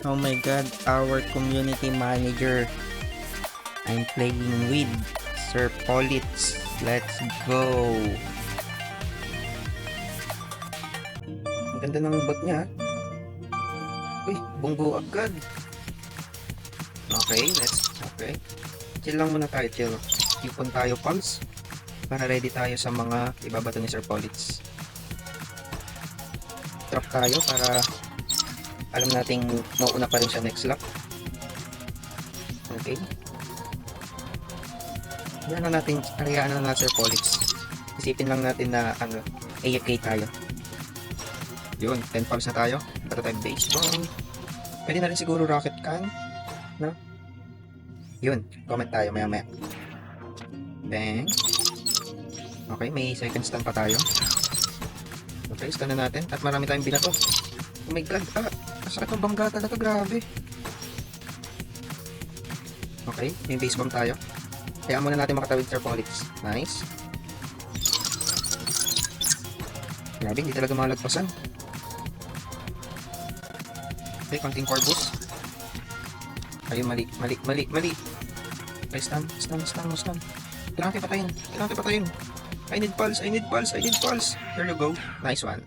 Oh my god, our community manager. I'm playing with Sir Politz. Let's go. Ang ganda ng bot niya. Uy, bunggo agad. Okay. Chill lang muna tayo, chill. Ipon tayo, pals. Para ready tayo sa mga ibabato ni Sir Politz. Trap tayo para alam nating mauuna pa rin siya next lap. Okay. Yan na natin, arayaan na Sir Politz. Isipin lang natin na AFK tayo. Yun, 10 pulse na tayo. Bato tayo baseball. Pwede na rin siguro rocket can. No? Yun, comment tayo maya maya. Bang. Okay, may second stun pa tayo. Okay, stun na natin. At marami tayong binato. Oh my god, sakit ng bangga talaga, grabe. Okay, may base bomb tayo. Kaya muna natin makatawid Sir Politz. Nice. Grabe, hindi talaga malagpasan. Okay, konting core boost. Ayun, mali. Okay, stun. Kailangan kayo patayin. I need pulse. There you go. Nice one.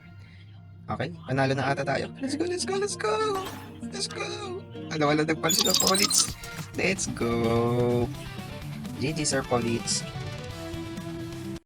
Okay, panalo na ata tayo. Let's go. Wala nagpulse Sir Politz. Let's go. GG Sir Politz.